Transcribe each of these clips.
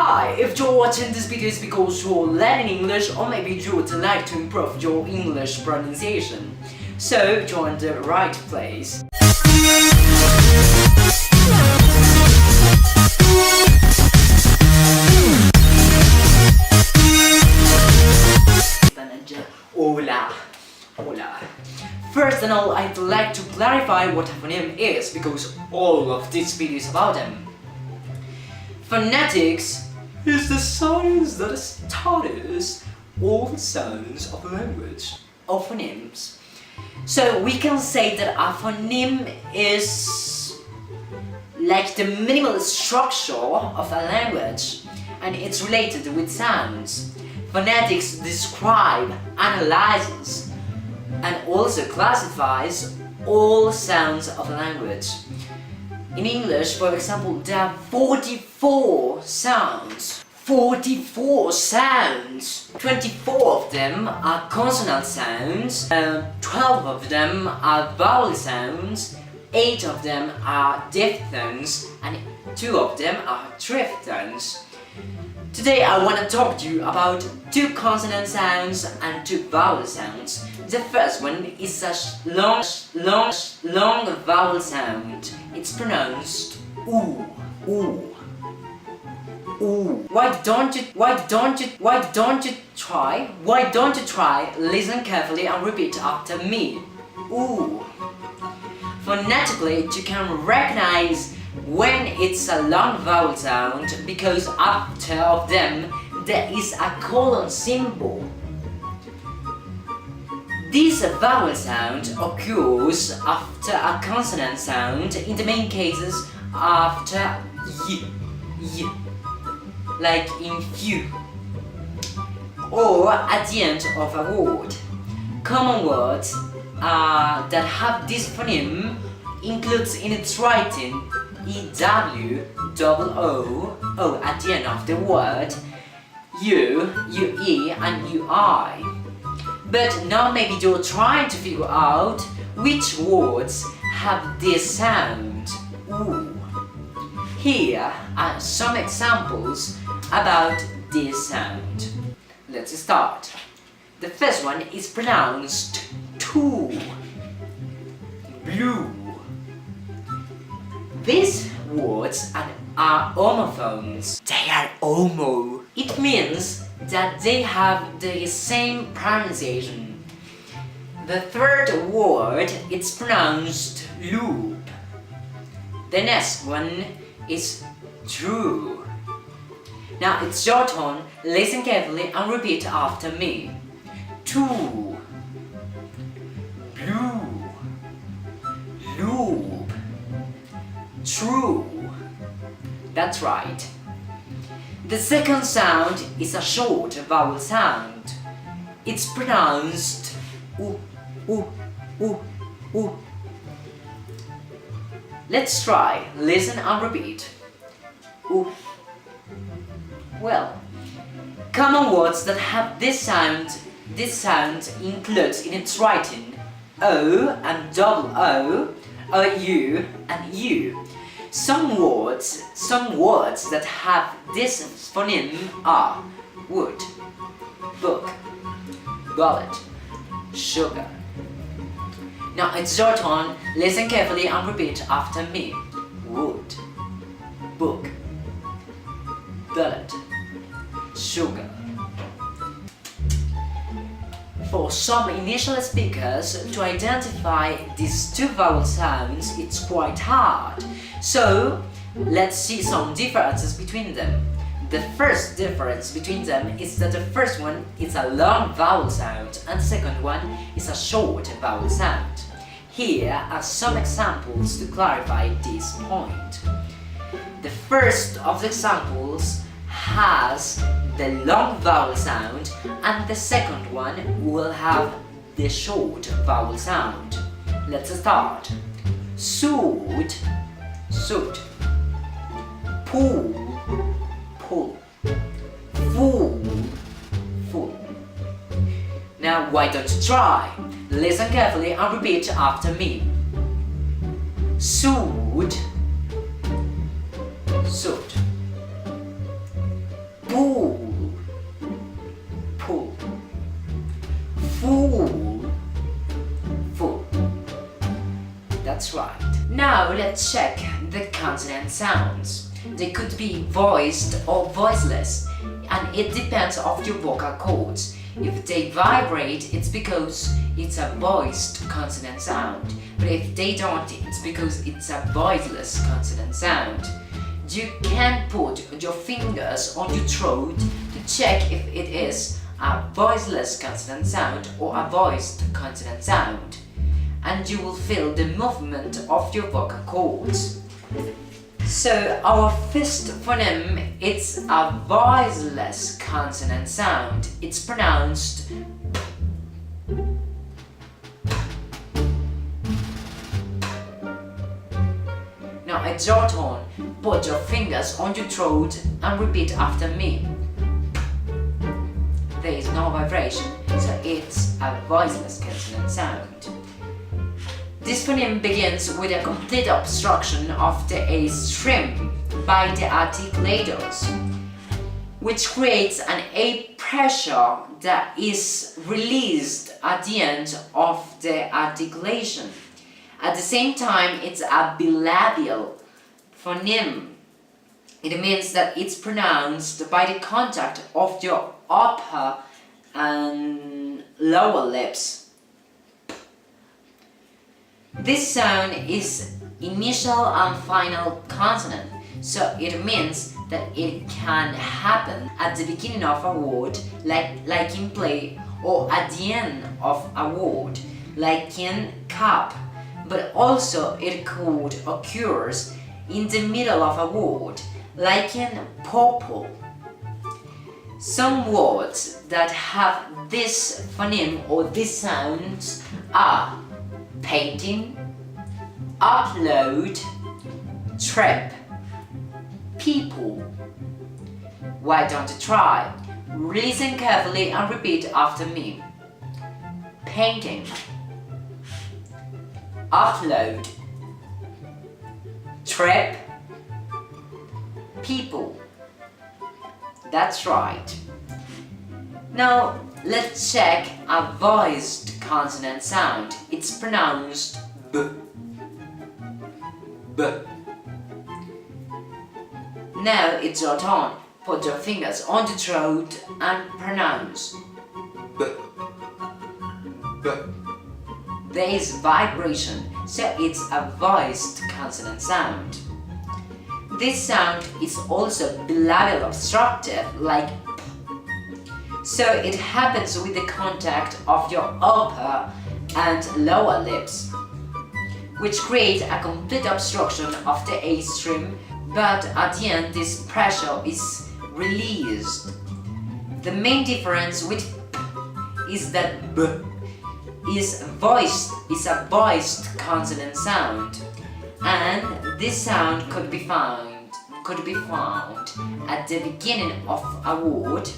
Hi! If you're watching this video, it's because you're learning English, or maybe you would like to improve your English pronunciation. So, you're in the right place. Hola! Hola! First and all, I'd like to clarify what a phoneme is, because all of this video is about them. Phonetics is the science that studies all the sounds of a language, or phonemes. So we can say that a phoneme is like the minimal structure of a language, and it's related with sounds. Phonetics describe, analyzes, and also classifies all sounds of a language. In English, for example, there are 44 sounds. 44 sounds! 24 of them are consonant sounds, 12 of them are vowel sounds, 8 of them are diphthongs, and 2 of them are triphthongs. Today I want to talk to you about 2 consonant sounds and 2 vowel sounds. The first one is a long vowel sound. It's pronounced oo, oo, oo. Why don't you try? Listen carefully and repeat after me. Ooh. Phonetically, you can recognize when it's a long vowel sound because after of them there is a colon symbol. This vowel sound occurs after a consonant sound, in the main cases after y, like in few, or at the end of a word. Common words that have this phoneme includes in its writing EW, double O at the end of the word, U, UE and UI. But now maybe you're trying to figure out which words have this sound, ooh. Here are some examples about this sound. Let's start. The first one is pronounced too, blue. These words are homophones. They are homo. It means that they have the same pronunciation. The third word is pronounced loop. The next one is true. Now it's your turn. Listen carefully and repeat after me. Two, blue, loop, true. That's right. The second sound is a short vowel sound. It's pronounced oo, oo, oo, oo. Let's try. Listen and repeat. Ooh. Well, common words that have this sound includes in its writing O and double O, OU and U. Some words that have this phoneme are wood, book, wallet, sugar. Now it's your turn. Listen carefully and repeat after me. Wood, book, wallet, sugar. For some initial speakers, to identify these 2 vowel sounds, it's quite hard. So, let's see some differences between them. The first difference between them is that the first one is a long vowel sound and the second one is a short vowel sound. Here are some examples to clarify this point. The first of the examples has the long vowel sound and the second one will have the short vowel sound. Let's start. Suit, suit. Pull, pull. Fool, fool. Now why don't you try? Listen carefully and repeat after me. Suit, suit. That's right. Now let's check the consonant sounds. They could be voiced or voiceless, and it depends on your vocal cords. If they vibrate, it's because it's a voiced consonant sound, but if they don't, it's because it's a voiceless consonant sound. You can put your fingers on your throat to check if it is a voiceless consonant sound or a voiced consonant sound, and you will feel the movement of your vocal cords. So our first phoneme, it's a voiceless consonant sound. It's pronounced Now it's your turn. Put your fingers on your throat and repeat after me. There is no vibration, so it's a voiceless consonant sound. This phoneme begins with a complete obstruction of the A string by the articulators, which creates an A pressure that is released at the end of the articulation. At the same time, it's a bilabial phoneme. It means that it's pronounced by the contact of your upper and lower lips. This sound is initial and final consonant, so it means that it can happen at the beginning of a word, like in play, or at the end of a word, like in cup, but also it could occur in the middle of a word, like in purple. Some words that have this phoneme or these sounds are painting, upload, trip, people. Why don't you try? Listen carefully and repeat after me. Painting, upload, trip, people. That's right. Now let's check a voiced consonant sound. It's pronounced B. B. Now it's your turn. Put your fingers on the throat and pronounce B. B. There is vibration, so it's a voiced consonant sound. This sound is also bilabial obstructive, like P. So it happens with the contact of your upper and lower lips, which creates a complete obstruction of the A string, but at the end this pressure is released. The main difference with P is that B is a voiced consonant sound, and this sound could be found at the beginning of a word,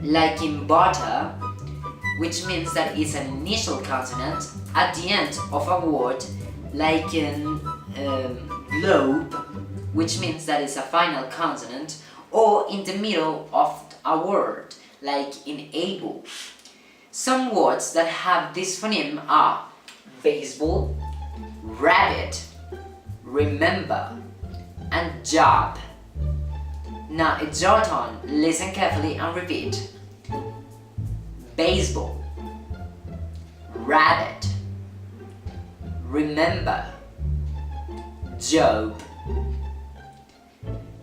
like in butter, which means that it's an initial consonant, at the end of a word, like in globe, which means that it's a final consonant, or in the middle of a word, like in able. Some words that have this phoneme are baseball, rabbit, remember, and job. Now it's your turn. Listen carefully and repeat. Baseball, rabbit, remember, job.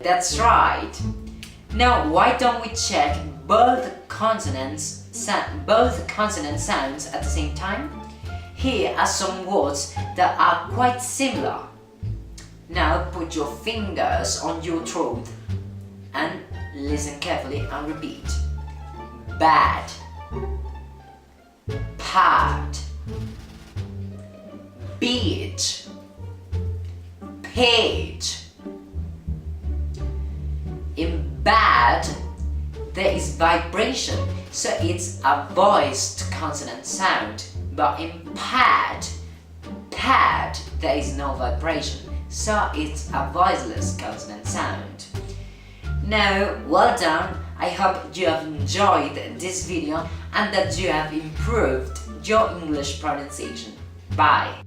That's right. Now why don't we check both consonant sounds at the same time? Here are some words that are quite similar. Now put your fingers on your throat and listen carefully and repeat. Bad, pad, beach, page. In bad, there is vibration, so it's a voiced consonant sound. But in pad, there is no vibration, so it's a voiceless consonant sound. Now, well done. I hope you have enjoyed this video and that you have improved your English pronunciation. Bye!